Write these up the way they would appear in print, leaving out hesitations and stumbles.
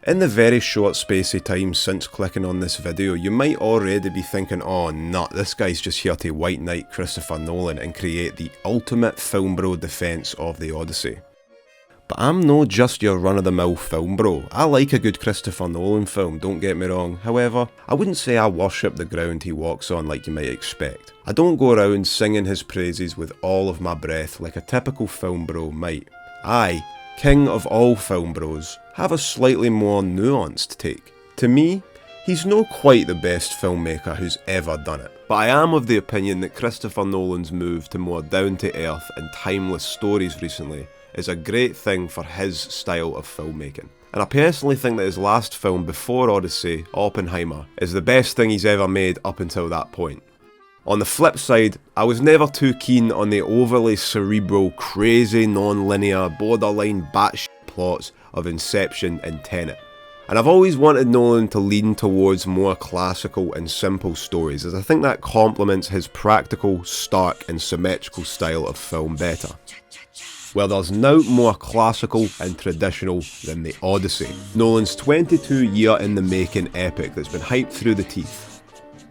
In the very short space of time since clicking on this video, you might already be thinking, oh nut, this guy's just here to white knight Christopher Nolan and create the ultimate film bro defence of the Odyssey. But I'm no just your run-of-the-mill film bro. I like a good Christopher Nolan film, don't get me wrong. However, I wouldn't say I worship the ground he walks on like you might expect. I don't go around singing his praises with all of my breath like a typical film bro might. I, king of all film bros, have a slightly more nuanced take. To me, he's not quite the best filmmaker who's ever done it. But I am of the opinion that Christopher Nolan's move to more down-to-earth and timeless stories recently is a great thing for his style of filmmaking. And I personally think that his last film before Odyssey, Oppenheimer, is the best thing he's ever made up until that point. On the flip side, I was never too keen on the overly cerebral, crazy, non-linear, borderline batshit plots of Inception and Tenet. And I've always wanted Nolan to lean towards more classical and simple stories, as I think that complements his practical, stark and symmetrical style of film better. Well, there's naught more classical and traditional than the Odyssey, Nolan's 22-year in the making epic that's been hyped through the teeth.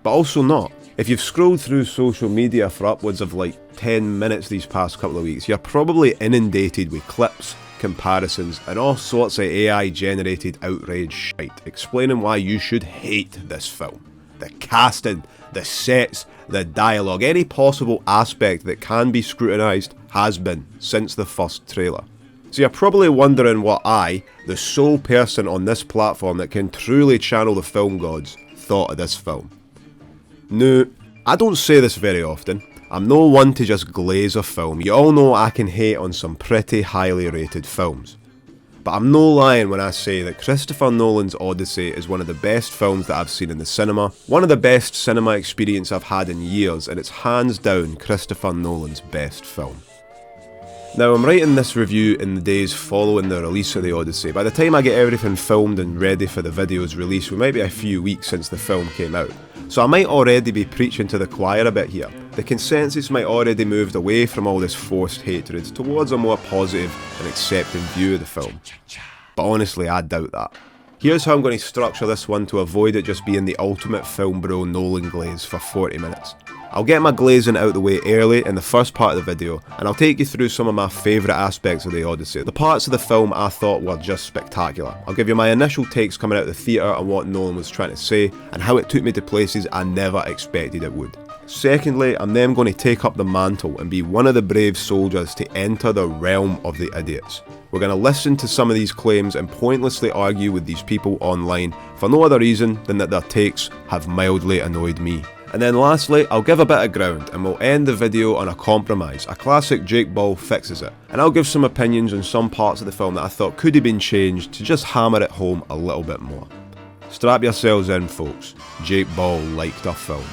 But also not. If you've scrolled through social media for upwards of like 10 minutes these past couple of weeks, you're probably inundated with clips, comparisons and all sorts of AI generated outrage shite explaining why you should hate this film. The casting, the sets, the dialogue, any possible aspect that can be scrutinised has been since the first trailer. So you're probably wondering what I, the sole person on this platform that can truly channel the film gods, thought of this film. No, I don't say this very often. I'm no one to just glaze a film. You all know I can hate on some pretty highly rated films. But I'm no lying when I say that Christopher Nolan's Odyssey is one of the best films that I've seen in the cinema, one of the best cinema experience I've had in years, and it's hands down Christopher Nolan's best film. Now, I'm writing this review in the days following the release of the Odyssey. By the time I get everything filmed and ready for the video's release, we might be a few weeks since the film came out. So I might already be preaching to the choir a bit here. The consensus might already moved away from all this forced hatred towards a more positive and accepting view of the film. But honestly, I doubt that. Here's how I'm going to structure this one to avoid it just being the ultimate film bro Nolan glaze for 40 minutes. I'll get my glazing out the way early in the first part of the video, and I'll take you through some of my favourite aspects of the Odyssey, the parts of the film I thought were just spectacular. I'll give you my initial takes coming out of the theatre on what Nolan was trying to say, and how it took me to places I never expected it would. Secondly, I'm then going to take up the mantle and be one of the brave soldiers to enter the realm of the idiots. We're going to listen to some of these claims and pointlessly argue with these people online for no other reason than that their takes have mildly annoyed me. And then lastly, I'll give a bit of ground and we'll end the video on a compromise, a classic Jake Ball fixes it. And I'll give some opinions on some parts of the film that I thought could have been changed to just hammer it home a little bit more. Strap yourselves in folks, Jake Ball liked our film.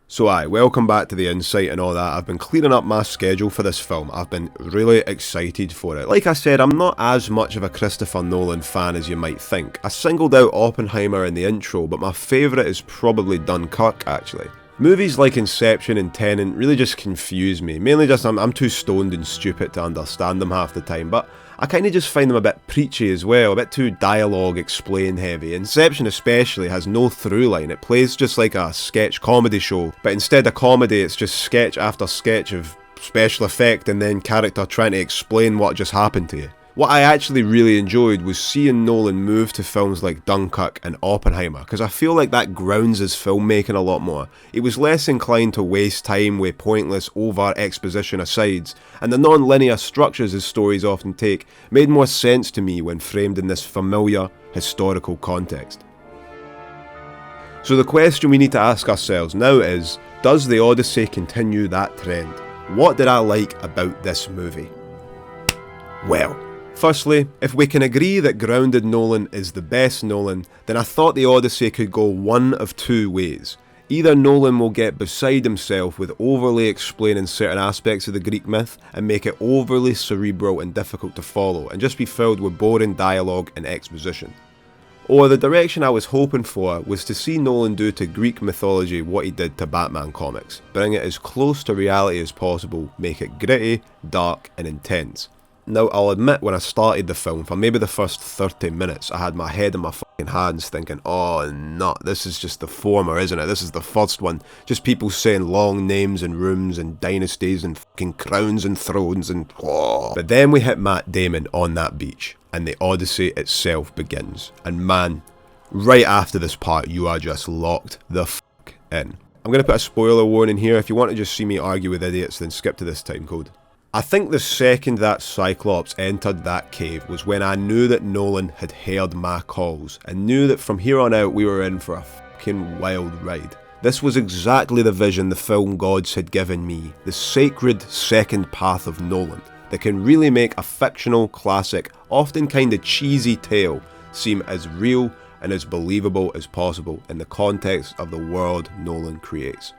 So welcome back to the insight and all that. I've been clearing up my schedule for this film. I've been really excited for it. Like I said, I'm not as much of a Christopher Nolan fan as you might think. I singled out Oppenheimer in the intro, but my favourite is probably Dunkirk actually. Movies like Inception and Tenet really just confuse me. Mainly just I'm too stoned and stupid to understand them half the time, but I kind of just find them a bit preachy as well, a bit too dialogue explain heavy. Inception especially has no through line, it plays just like a sketch comedy show, but instead of comedy it's just sketch after sketch of special effect and then character trying to explain what just happened to you. What I actually really enjoyed was seeing Nolan move to films like Dunkirk and Oppenheimer, because I feel like that grounds his filmmaking a lot more. He was less inclined to waste time with pointless over exposition asides, and the non-linear structures his stories often take made more sense to me when framed in this familiar historical context. So the question we need to ask ourselves now is, does the Odyssey continue that trend? What did I like about this movie? Well, firstly, if we can agree that grounded Nolan is the best Nolan, then I thought the Odyssey could go one of two ways. Either Nolan will get beside himself with overly explaining certain aspects of the Greek myth and make it overly cerebral and difficult to follow and just be filled with boring dialogue and exposition. Or the direction I was hoping for was to see Nolan do to Greek mythology what he did to Batman comics, bring it as close to reality as possible, make it gritty, dark and intense. Now, I'll admit when I started the film, for maybe the first 30 minutes, I had my head in my fucking hands thinking, oh no, this is just the former, isn't it? This is the first one. Just people saying long names and rooms and dynasties and fucking crowns and thrones and oh. But then we hit Matt Damon on that beach, and the Odyssey itself begins. And man, right after this part, you are just locked the fuck in. I'm going to put a spoiler warning here. If you want to just see me argue with idiots, then skip to this time code. I think the second that Cyclops entered that cave was when I knew that Nolan had heard my calls and knew that from here on out we were in for a fucking wild ride. This was exactly the vision the film gods had given me, the sacred second path of Nolan that can really make a fictional classic, often kinda cheesy tale seem as real and as believable as possible in the context of the world Nolan creates.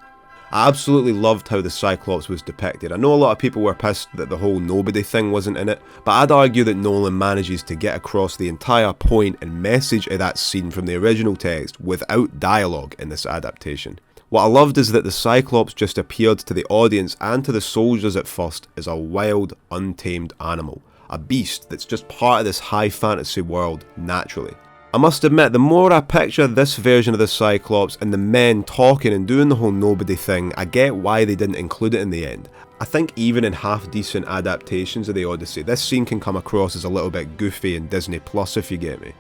I absolutely loved how the Cyclops was depicted. I know a lot of people were pissed that the whole nobody thing wasn't in it, but I'd argue that Nolan manages to get across the entire point and message of that scene from the original text without dialogue in this adaptation. What I loved is that the Cyclops just appeared to the audience and to the soldiers at first as a wild, untamed animal, a beast that's just part of this high fantasy world naturally. I must admit, the more I picture this version of the Cyclops and the men talking and doing the whole nobody thing, I get why they didn't include it in the end. I think even in half-decent adaptations of the Odyssey, this scene can come across as a little bit goofy and Disney Plus, if you get me.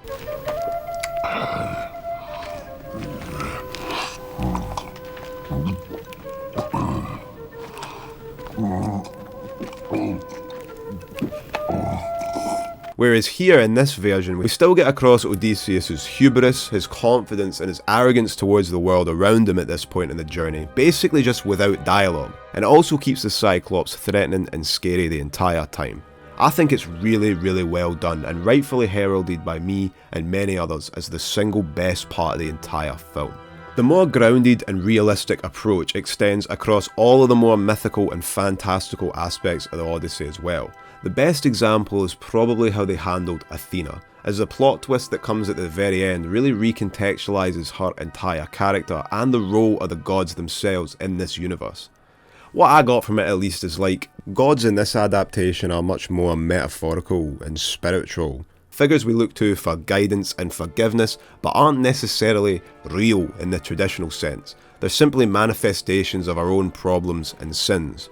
Whereas here in this version, we still get across Odysseus' hubris, his confidence and his arrogance towards the world around him at this point in the journey, basically just without dialogue, and it also keeps the Cyclops threatening and scary the entire time. I think it's really, really well done and rightfully heralded by me and many others as the single best part of the entire film. The more grounded and realistic approach extends across all of the more mythical and fantastical aspects of the Odyssey as well. The best example is probably how they handled Athena, as the plot twist that comes at the very end really recontextualizes her entire character and the role of the gods themselves in this universe. What I got from it at least is like, gods in this adaptation are much more metaphorical and spiritual. Figures we look to for guidance and forgiveness, but aren't necessarily real in the traditional sense. They're simply manifestations of our own problems and sins.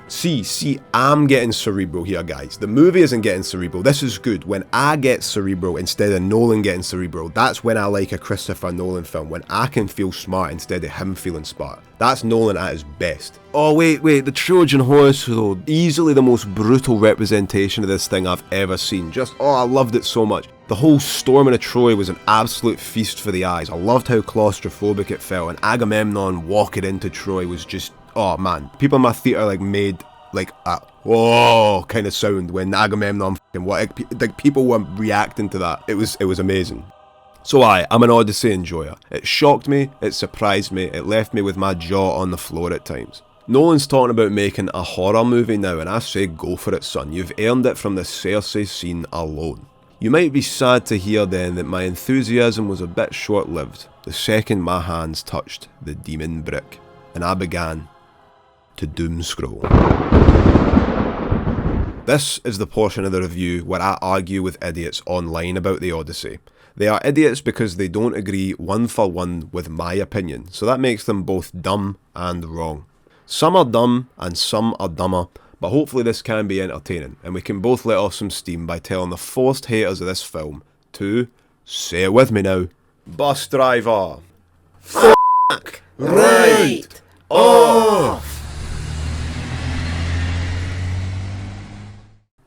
See, I'm getting cerebral here, guys. The movie isn't getting cerebral. This is good. When I get cerebral instead of Nolan getting cerebral, that's when I like a Christopher Nolan film. When I can feel smart instead of him feeling smart. That's Nolan at his best. Oh, wait, the Trojan horse, though. Easily the most brutal representation of this thing I've ever seen. I loved it so much. The whole storming of Troy was an absolute feast for the eyes. I loved how claustrophobic it felt, and Agamemnon walking into Troy was just, oh man. People in my theatre made a whoa kind of sound when Agamemnon people were reacting to that. It was amazing. So I'm an Odyssey enjoyer. It shocked me, it surprised me, it left me with my jaw on the floor at times. Nolan's talking about making a horror movie now, and I say go for it, son. You've earned it from the Cersei scene alone. You might be sad to hear then that my enthusiasm was a bit short-lived the second my hands touched the demon brick, and I began to doom scroll. This is the portion of the review where I argue with idiots online about the Odyssey. They are idiots because they don't agree one for one with my opinion, so that makes them both dumb and wrong. Some are dumb and some are dumber, but hopefully this can be entertaining, and we can both let off some steam by telling the forced haters of this film to, say it with me now, bus driver, fuck right off.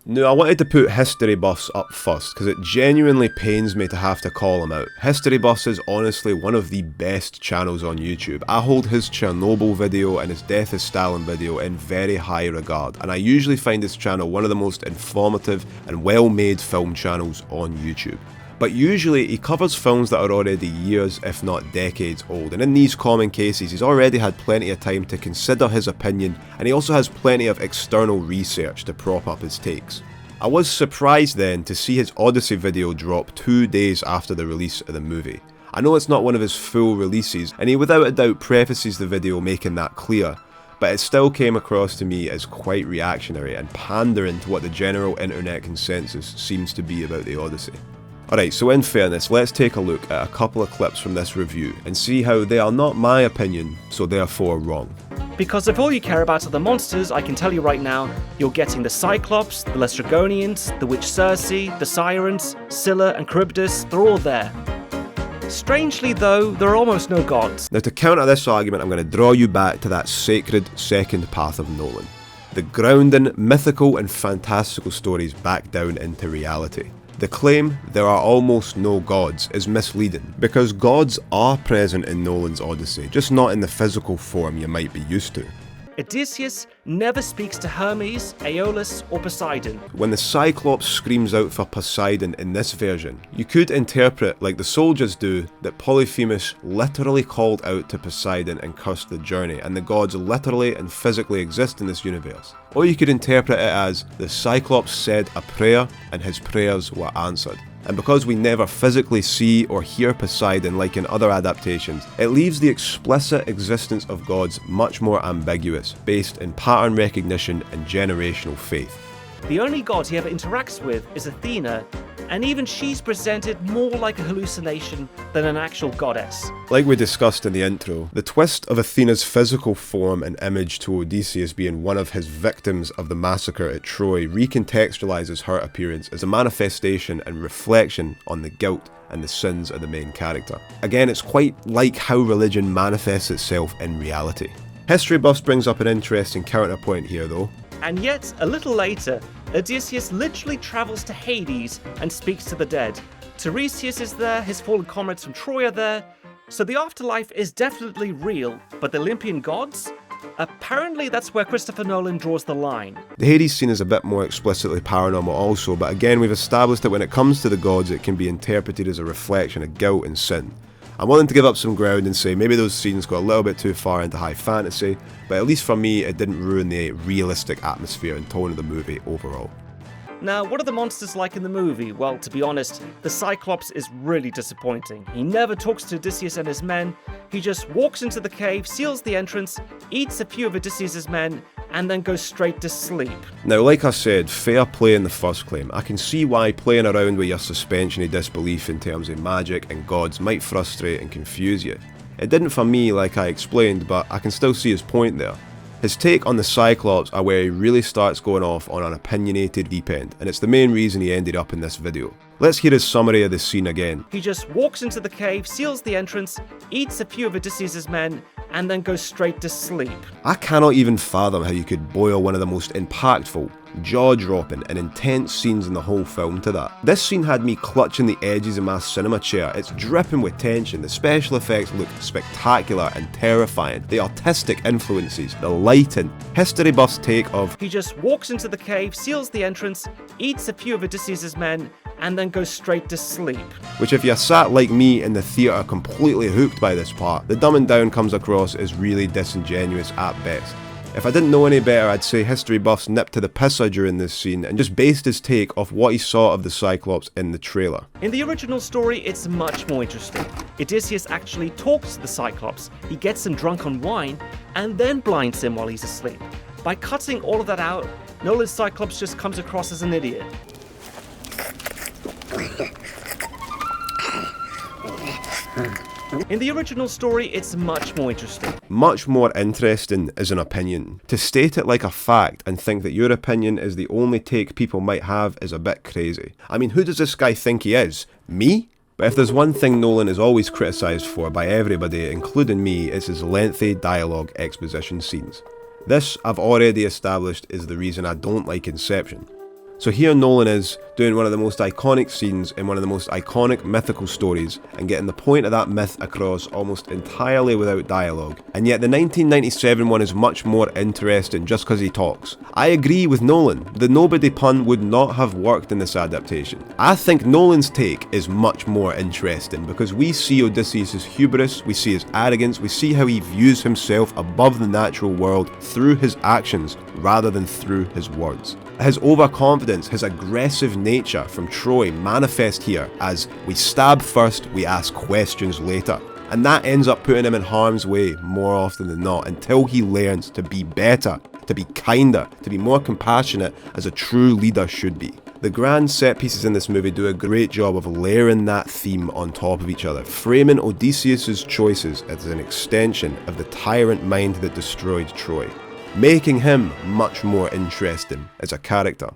Now, I wanted to put history buffs up first, because it genuinely pains me to have to call him out. History Buffs is honestly one of the best channels on YouTube. I hold his Chernobyl video and his Death of Stalin video in very high regard, and I usually find this channel one of the most informative and well-made film channels on YouTube. But usually he covers films that are already years, if not decades old, and in these common cases he's already had plenty of time to consider his opinion, and he also has plenty of external research to prop up his takes. I was surprised then to see his Odyssey video drop 2 days after the release of the movie. I know it's not one of his full releases, and he without a doubt prefaces the video making that clear, but it still came across to me as quite reactionary and pandering to what the general internet consensus seems to be about the Odyssey. Alright, so in fairness, let's take a look at a couple of clips from this review and see how they are not my opinion, so therefore wrong. Because if all you care about are the monsters, I can tell you right now, you're getting the Cyclops, the Lestrygonians, the Witch Circe, the Sirens, Scylla and Charybdis, they're all there. Strangely though, there are almost no gods. Now to counter this argument, I'm going to draw you back to that sacred second path of Nolan. The grounding mythical and fantastical stories back down into reality. The claim there are almost no gods is misleading, because gods are present in Nolan's Odyssey, just not in the physical form you might be used to. Odysseus never speaks to Hermes, Aeolus or Poseidon. When the Cyclops screams out for Poseidon in this version, you could interpret, like the soldiers do, that Polyphemus literally called out to Poseidon and cursed the journey, and the gods literally and physically exist in this universe. Or you could interpret it as the Cyclops said a prayer and his prayers were answered. And because we never physically see or hear Poseidon like in other adaptations, it leaves the explicit existence of gods much more ambiguous, based in pattern recognition and generational faith. The only god he ever interacts with is Athena, and even she's presented more like a hallucination than an actual goddess. Like we discussed in the intro, the twist of Athena's physical form and image to Odysseus being one of his victims of the massacre at Troy recontextualizes her appearance as a manifestation and reflection on the guilt and the sins of the main character. Again, it's quite like how religion manifests itself in reality. History Buffs brings up an interesting counterpoint here though. And yet, a little later, Odysseus literally travels to Hades and speaks to the dead. Tiresias is there, his fallen comrades from Troy are there, so the afterlife is definitely real, but the Olympian gods? Apparently that's where Christopher Nolan draws the line. The Hades scene is a bit more explicitly paranormal also, but again we've established that when it comes to the gods it can be interpreted as a reflection of guilt and sin. I'm willing to give up some ground and say maybe those scenes got a little bit too far into high fantasy, but at least for me it didn't ruin the realistic atmosphere and tone of the movie overall. Now, what are the monsters like in the movie? Well, to be honest, the Cyclops is really disappointing. He never talks to Odysseus and his men, he just walks into the cave, seals the entrance, eats a few of Odysseus' men, and then goes straight to sleep. Now, like I said, fair play in the first claim. I can see why playing around with your suspension of disbelief in terms of magic and gods might frustrate and confuse you. It didn't for me, like I explained, but I can still see his point there. His take on the Cyclops are where he really starts going off on an opinionated deep end, and it's the main reason he ended up in this video. Let's hear his summary of the scene again. He just walks into the cave, seals the entrance, eats a few of Odysseus' men, and then goes straight to sleep. I cannot even fathom how you could boil one of the most impactful, jaw-dropping and intense scenes in the whole film to that. This scene had me clutching the edges of my cinema chair. It's dripping with tension, the special effects look spectacular and terrifying, the artistic influences, the lighting, History Buff's take of he just walks into the cave, seals the entrance, eats a few of Odysseus' men, and then goes straight to sleep. Which if you're sat like me in the theatre completely hooked by this part, the dumbing down comes across as really disingenuous at best. If I didn't know any better, I'd say History Buff's nipped to the pisser during this scene and just based his take off what he saw of the Cyclops in the trailer. In the original story, it's much more interesting. Odysseus actually talks to the Cyclops, he gets him drunk on wine, and then blinds him while he's asleep. By cutting all of that out, Nolan's Cyclops just comes across as an idiot. In the original story, it's much more interesting. Much more interesting is an opinion. To state it like a fact and think that your opinion is the only take people might have is a bit crazy. I mean, who does this guy think he is? Me? But if there's one thing Nolan is always criticised for by everybody, including me, it's his lengthy dialogue exposition scenes. This, I've already established, is the reason I don't like Inception. So here Nolan is doing one of the most iconic scenes in one of the most iconic mythical stories and getting the point of that myth across almost entirely without dialogue. And yet the 1997 one is much more interesting just because he talks. I agree with Nolan, the nobody pun would not have worked in this adaptation. I think Nolan's take is much more interesting because we see Odysseus' hubris, we see his arrogance, we see how he views himself above the natural world through his actions rather than through his words. His overconfidence, his aggressive nature from Troy manifest here as we stab first, we ask questions later. and that ends up putting him in harm's way more often than not until he learns to be better, to be kinder, to be more compassionate as a true leader should be. The grand set pieces in this movie do a great job of layering that theme on top of each other, framing Odysseus' choices as an extension of the tyrant mind that destroyed Troy, making him much more interesting as a character.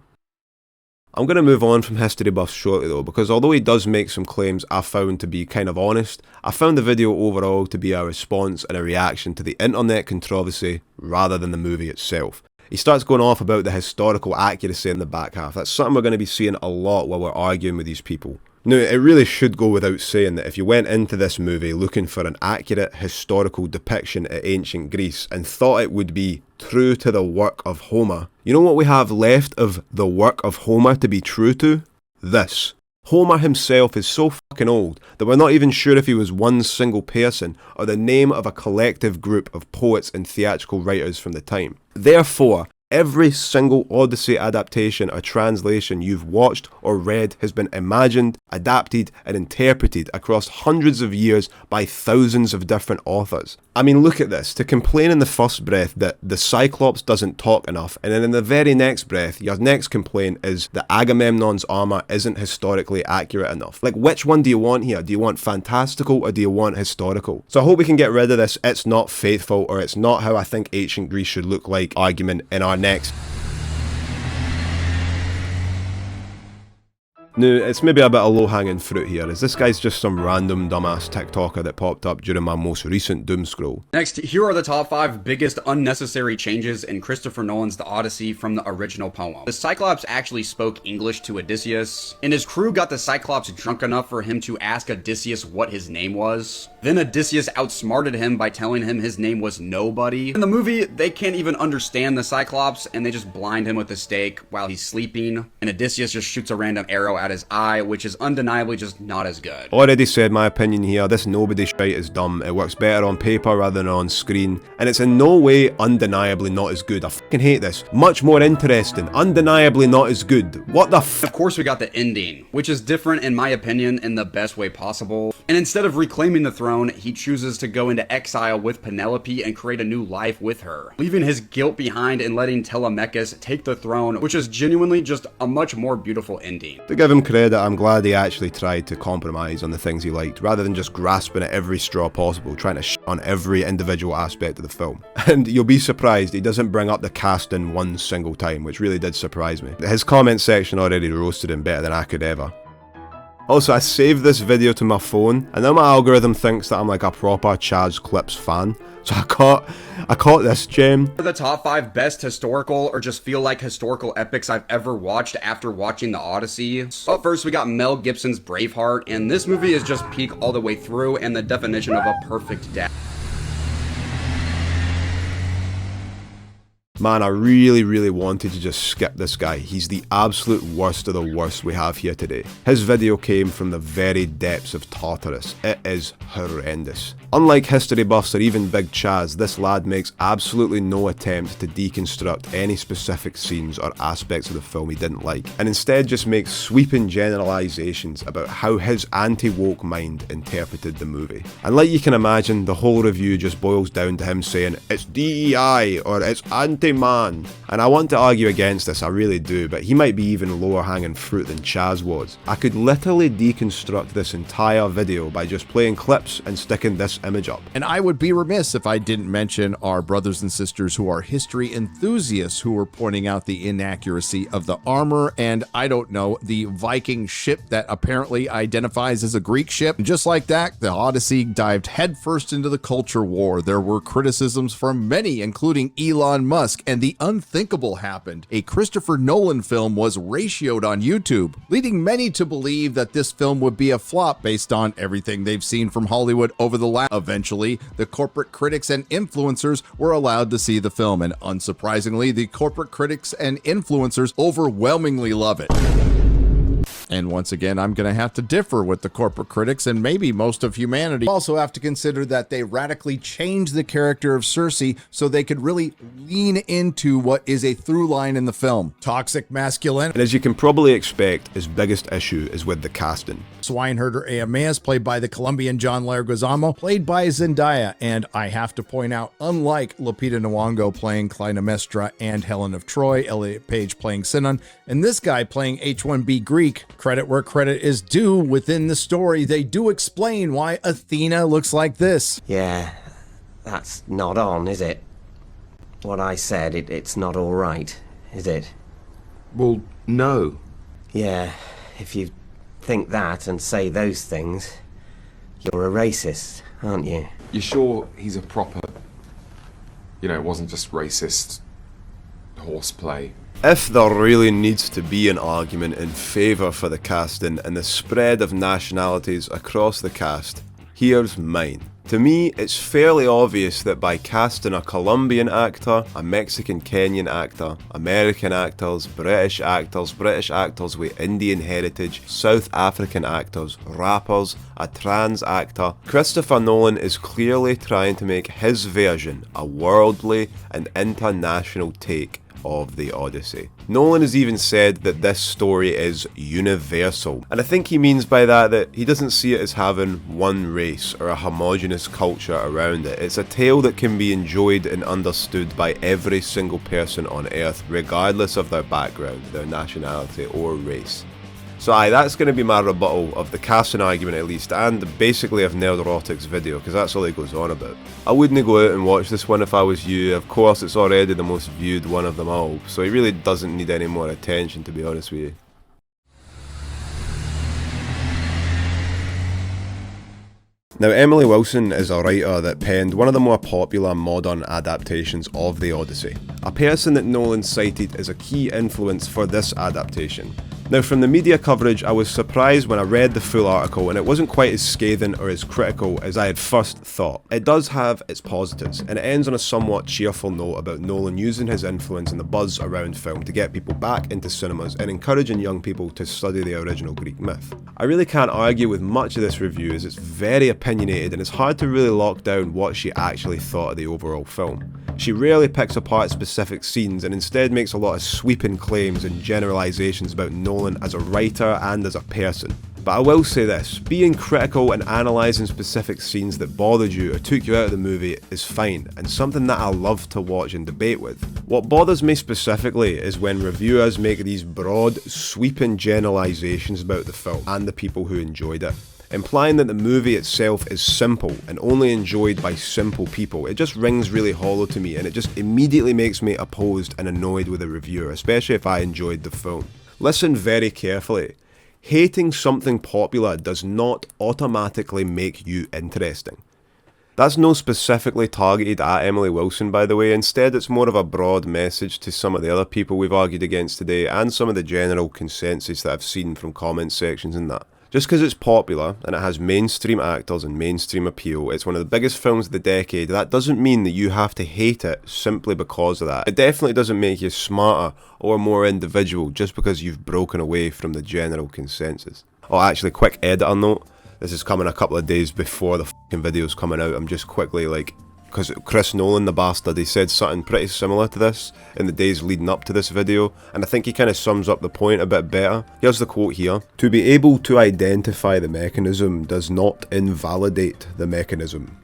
I'm going to move on from history buffs shortly though, because although he does make some claims I found to be kind of honest, I found the video overall to be a response and a reaction to the internet controversy rather than the movie itself. He starts going off about the historical accuracy in the back half. That's something we're going to be seeing a lot while we're arguing with these people. Now, it really should go without saying that if you went into this movie looking for an accurate historical depiction of ancient Greece and thought it would be true to the work of Homer, you know what we have left of the work of Homer to be true to? This. Homer himself is so fucking old that we're not even sure if he was one single person or the name of a collective group of poets and theatrical writers from the time. Therefore, every single Odyssey adaptation or translation you've watched or read has been imagined, adapted and interpreted across hundreds of years by thousands of different authors. I mean, look at this. To complain in the first breath that the Cyclops doesn't talk enough, and then in the very next breath, your next complaint is that Agamemnon's armour isn't historically accurate enough. Like, which one do you want here? Do you want fantastical or do you want historical? So I hope we can get rid of this "it's not faithful" or "it's not how I think ancient Greece should look like" argument in our next. Now, it's maybe a bit of low-hanging fruit here, as this guy's just some random dumbass TikToker that popped up during my most recent doom scroll. Next, here are the top 5 biggest unnecessary changes in Christopher Nolan's The Odyssey from the original poem. The Cyclops actually spoke English to Odysseus, and his crew got the Cyclops drunk enough for him to ask Odysseus what his name was. Then Odysseus outsmarted him by telling him his name was Nobody. In the movie, they can't even understand the Cyclops, and they just blind him with a stake while he's sleeping, and Odysseus just shoots a random arrow at his eye, which is undeniably just not as good. Already said my opinion here, this Nobody shite is dumb. It works better on paper rather than on screen, and it's in no way undeniably not as good. I fucking hate this. Much more interesting. Undeniably not as good. What the f? Of course we got the ending, which is different in my opinion in the best way possible. And instead of reclaiming the throne, he chooses to go into exile with Penelope and create a new life with her, leaving his guilt behind and letting Telemachus take the throne, which is genuinely just a much more beautiful ending. To give him credit, I'm glad he actually tried to compromise on the things he liked, rather than just grasping at every straw possible, trying to shit on every individual aspect of the film. And you'll be surprised he doesn't bring up the casting one single time, which really did surprise me. His comment section already roasted him better than I could ever. Also, I saved this video to my phone, and now my algorithm thinks that I'm like a proper ChazzClips fan. So I caught this gem. The top 5 best historical or just feel like historical epics I've ever watched after watching The Odyssey. Up first, we got Mel Gibson's Braveheart, and this movie is just peak all the way through and the definition of a perfect death. Man, I really wanted to just skip this guy. He's the absolute worst of the worst we have here today. His video came from the very depths of Tartarus. It is horrendous. Unlike history buffs or even Big Chaz, this lad makes absolutely no attempt to deconstruct any specific scenes or aspects of the film he didn't like, and instead just makes sweeping generalizations about how his anti-woke mind interpreted the movie. And like you can imagine, the whole review just boils down to him saying, "It's DEI," or "It's anti-man." And I want to argue against this, I really do, but he might be even lower hanging fruit than Chaz was. I could literally deconstruct this entire video by just playing clips and sticking this image up. And I would be remiss if I didn't mention our brothers and sisters who are history enthusiasts who were pointing out the inaccuracy of the armor and, I don't know, the Viking ship that apparently identifies as a Greek ship. And just like that, the Odyssey dived headfirst into the culture war. There were criticisms from many, including Elon Musk, and the unthinkable happened. A Christopher Nolan film was ratioed on YouTube, leading many to believe that this film would be a flop based on everything they've seen from Hollywood over the last. Eventually, the corporate critics and influencers were allowed to see the film, and unsurprisingly, the corporate critics and influencers overwhelmingly love it. And once again, I'm going to have to differ with the corporate critics and maybe most of humanity. Also have to consider that they radically changed the character of Cersei so they could really lean into what is a through line in the film. Toxic masculinity. And as you can probably expect, his biggest issue is with the casting. Swineherder Aeneas, played by the Colombian John Leguizamo, played by Zendaya, and I have to point out, unlike Lupita Nyong'o playing Clytemnestra and Helen of Troy, Elliot Page playing Sinon, and this guy playing H-1B Greek, credit where credit is due, within the story, they do explain why Athena looks like this. Yeah, that's not on, is it? What I said, it's not all right, is it? Well, no. Yeah, if you think that and say those things, you're a racist, aren't you? You're sure he's a proper... You know, it wasn't just racist horseplay. If there really needs to be an argument in favour for the casting and the spread of nationalities across the cast, here's mine. To me, it's fairly obvious that by casting a Colombian actor, a Mexican-Kenyan actor, American actors, British actors with Indian heritage, South African actors, rappers, a trans actor, Christopher Nolan is clearly trying to make his version a worldly and international take of the Odyssey. Nolan has even said that this story is universal, and I think he means by that he doesn't see it as having one race or a homogenous culture around it. It's a tale that can be enjoyed and understood by every single person on Earth, regardless of their background, their nationality or race. So that's going to be my rebuttal of the casting argument at least, and basically of Nerdrotic's video, because that's all he goes on about. I wouldn't go out and watch this one if I was you. Of course, it's already the most viewed one of them all, so he really doesn't need any more attention, to be honest with you. Now, Emily Wilson is a writer that penned one of the more popular modern adaptations of the Odyssey, a person that Nolan cited as a key influence for this adaptation. Now, from the media coverage, I was surprised when I read the full article and it wasn't quite as scathing or as critical as I had first thought. It does have its positives, and it ends on a somewhat cheerful note about Nolan using his influence and the buzz around film to get people back into cinemas and encouraging young people to study the original Greek myth. I really can't argue with much of this review as it's very opinionated and it's hard to really lock down what she actually thought of the overall film. She rarely picks apart specific scenes and instead makes a lot of sweeping claims and generalisations about Nolan as a writer and as a person. But I will say this, being critical and analysing specific scenes that bothered you or took you out of the movie is fine, and something that I love to watch and debate with. What bothers me specifically is when reviewers make these broad, sweeping generalisations about the film and the people who enjoyed it, implying that the movie itself is simple and only enjoyed by simple people. It just rings really hollow to me, and it just immediately makes me opposed and annoyed with a reviewer, especially if I enjoyed the film. Listen very carefully. Hating something popular does not automatically make you interesting. That's not specifically targeted at Emily Wilson, by the way. Instead, it's more of a broad message to some of the other people we've argued against today and some of the general consensus that I've seen from comment sections and that. Just because it's popular and it has mainstream actors and mainstream appeal, it's one of the biggest films of the decade, that doesn't mean that you have to hate it simply because of that. It definitely doesn't make you smarter or more individual just because you've broken away from the general consensus. Oh, actually, quick editor note. This is coming a couple of days before the fucking video's coming out. I'm just quickly because Chris Nolan, the bastard, he said something pretty similar to this in the days leading up to this video, and I think he kind of sums up the point a bit better. Here's the quote here. "To be able to identify the mechanism does not invalidate the mechanism.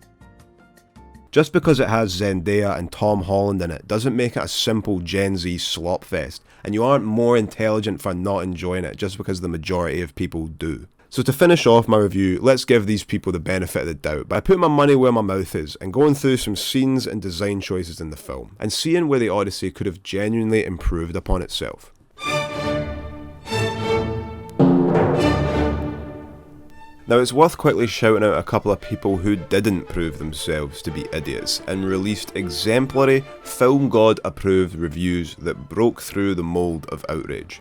Just because it has Zendaya and Tom Holland in it doesn't make it a simple Gen Z slopfest, and you aren't more intelligent for not enjoying it just because the majority of people do." So to finish off my review, let's give these people the benefit of the doubt by putting my money where my mouth is and going through some scenes and design choices in the film, and seeing where the Odyssey could have genuinely improved upon itself. Now, it's worth quickly shouting out a couple of people who didn't prove themselves to be idiots and released exemplary, film god approved reviews that broke through the mould of outrage.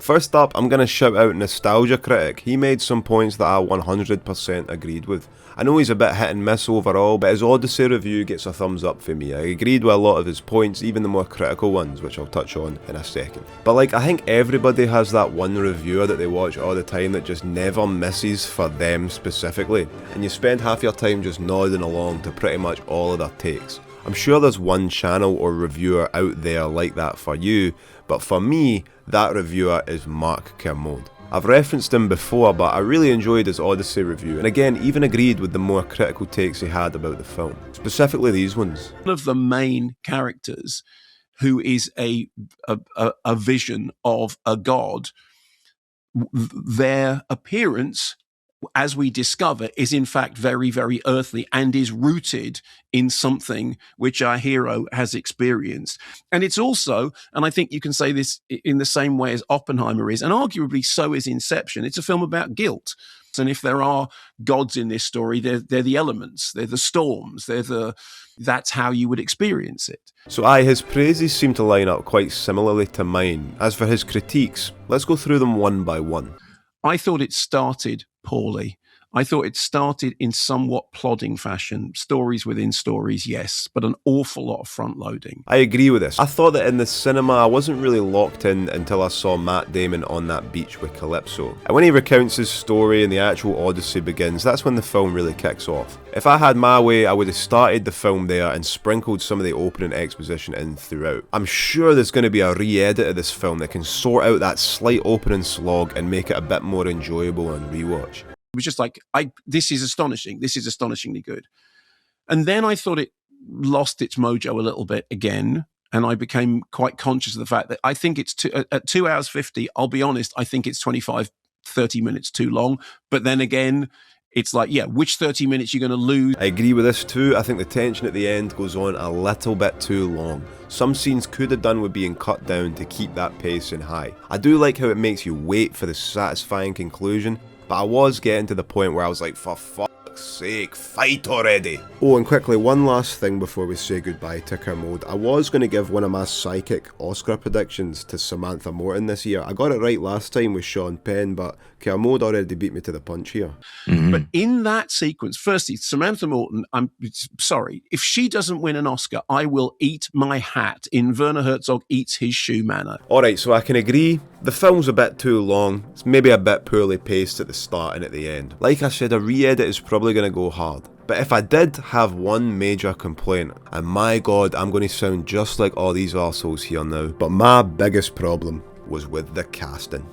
First up, I'm going to shout out Nostalgia Critic. He made some points that I 100% agreed with. I know he's a bit hit and miss overall, but his Odyssey review gets a thumbs up for me. I agreed with a lot of his points, even the more critical ones, which I'll touch on in a second. But like, I think everybody has that one reviewer that they watch all the time that just never misses for them specifically, and you spend half your time just nodding along to pretty much all of their takes. I'm sure there's one channel or reviewer out there like that for you, but for me, that reviewer is Mark Kermode. I've referenced him before, but I really enjoyed his Odyssey review, and again, even agreed with the more critical takes he had about the film, specifically these ones. One of the main characters, who is a vision of a god, their appearance, as we discover, is in fact very, very earthly and is rooted in something which our hero has experienced. And it's also, and I think you can say this in the same way as Oppenheimer is, and arguably so is Inception, it's a film about guilt. And if there are gods in this story, they're the elements, they're the storms, that's how you would experience it. So his praises seem to line up quite similarly to mine. As for his critiques, let's go through them one by one. I thought it started poorly. I thought it started in somewhat plodding fashion. Stories within stories, yes, but an awful lot of front loading. I agree with this. I thought that in the cinema I wasn't really locked in until I saw Matt Damon on that beach with Calypso. And when he recounts his story and the actual Odyssey begins, that's when the film really kicks off. If I had my way, I would have started the film there and sprinkled some of the opening exposition in throughout. I'm sure there's going to be a re-edit of this film that can sort out that slight opening slog and make it a bit more enjoyable on rewatch. It was just like, this is astonishing. This is astonishingly good. And then I thought it lost its mojo a little bit again. And I became quite conscious of the fact that I think it's at 2 hours 50, I'll be honest, I think it's 25, 30 minutes too long. But then again, it's like, yeah, which 30 minutes you're going to lose? I agree with this too. I think the tension at the end goes on a little bit too long. Some scenes could have done with being cut down to keep that pacing high. I do like how it makes you wait for the satisfying conclusion, but I was getting to the point where I was like, for fuck's sake, fight already. Oh, and quickly, one last thing before we say goodbye to Kermode. I was going to give one of my psychic Oscar predictions to Samantha Morton this year. I got it right last time with Sean Penn, but Kermode already beat me to the punch here. Mm-hmm. But in that sequence, firstly, Samantha Morton, I'm sorry, if she doesn't win an Oscar, I will eat my hat in Werner Herzog Eats His Shoe manner. Alright, so I can agree. The film's a bit too long. It's maybe a bit poorly paced at the start and at the end. Like I said, a re-edit is probably going to go hard. But if I did have one major complaint, and my god, I'm going to sound just like all these arseholes here now, but my biggest problem was with the casting.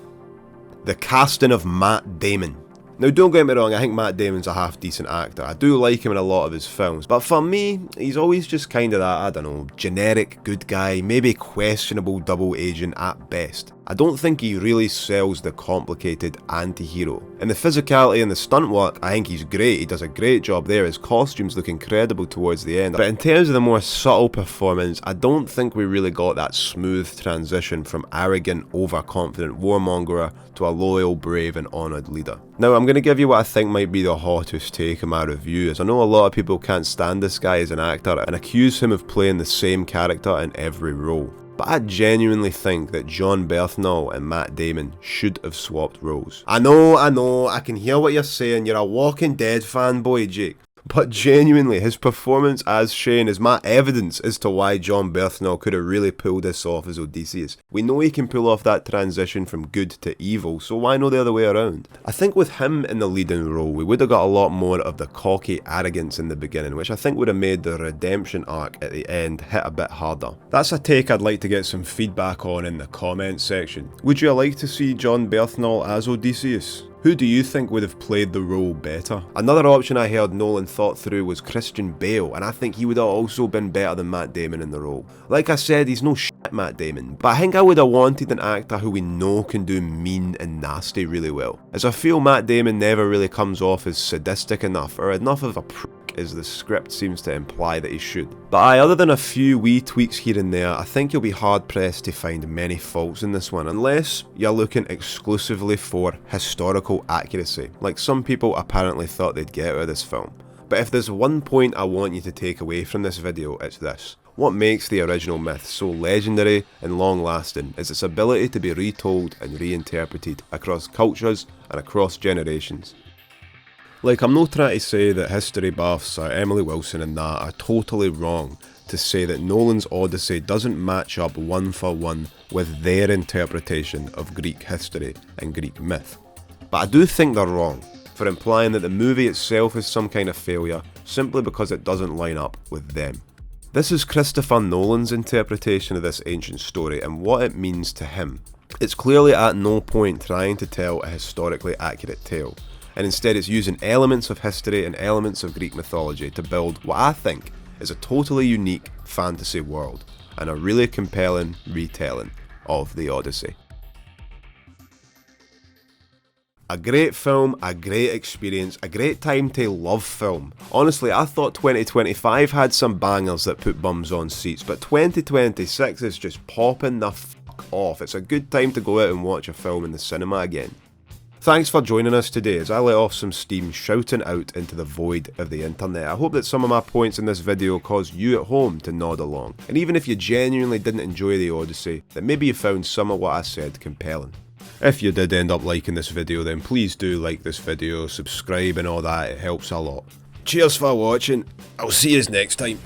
The casting of Matt Damon. Now don't get me wrong, I think Matt Damon's a half decent actor. I do like him in a lot of his films, but for me, he's always just kind of that, I don't know, generic good guy, maybe questionable double agent at best. I don't think he really sells the complicated anti-hero. In the physicality and the stunt work, I think he's great. He does a great job there. His costumes look incredible towards the end. But in terms of the more subtle performance, I don't think we really got that smooth transition from arrogant, overconfident warmonger to a loyal, brave and honoured leader. Now, I'm going to give you what I think might be the hottest take in my review, as I know a lot of people can't stand this guy as an actor and accuse him of playing the same character in every role. But I genuinely think that Jon Bernthal and Matt Damon should have swapped roles. I know, I can hear what you're saying, you're a Walking Dead fanboy, Jake. But genuinely, his performance as Shane is my evidence as to why Jon Bernthal could have really pulled this off as Odysseus. We know he can pull off that transition from good to evil, so why not the other way around? I think with him in the leading role, we would have got a lot more of the cocky arrogance in the beginning, which I think would have made the redemption arc at the end hit a bit harder. That's a take I'd like to get some feedback on in the comments section. Would you like to see Jon Bernthal as Odysseus? Who do you think would have played the role better? Another option I heard Nolan thought through was Christian Bale, and I think he would have also been better than Matt Damon in the role. Like I said, he's no shit Matt Damon, but I think I would have wanted an actor who we know can do mean and nasty really well, as I feel Matt Damon never really comes off as sadistic enough or enough of a prick as the script seems to imply that he should. But other than a few wee tweaks here and there, I think you'll be hard pressed to find many faults in this one, unless you're looking exclusively for historical accuracy, like some people apparently thought they'd get out of this film. But if there's one point I want you to take away from this video, it's this. What makes the original myth so legendary and long-lasting is its ability to be retold and reinterpreted across cultures and across generations. Like, I'm not trying to say that history buffs or Emily Wilson and that are totally wrong to say that Nolan's Odyssey doesn't match up one for one with their interpretation of Greek history and Greek myth. But I do think they're wrong for implying that the movie itself is some kind of failure simply because it doesn't line up with them. This is Christopher Nolan's interpretation of this ancient story and what it means to him. It's clearly at no point trying to tell a historically accurate tale, and instead it's using elements of history and elements of Greek mythology to build what I think is a totally unique fantasy world, and a really compelling retelling of the Odyssey. A great film, a great experience, a great time to love film. Honestly, I thought 2025 had some bangers that put bums on seats, but 2026 is just popping the f*** off. It's a good time to go out and watch a film in the cinema again. Thanks for joining us today as I let off some steam shouting out into the void of the internet. I hope that some of my points in this video caused you at home to nod along. And even if you genuinely didn't enjoy the Odyssey, then maybe you found some of what I said compelling. If you did end up liking this video, then please do like this video, subscribe and all that, it helps a lot. Cheers for watching, I'll see you next time.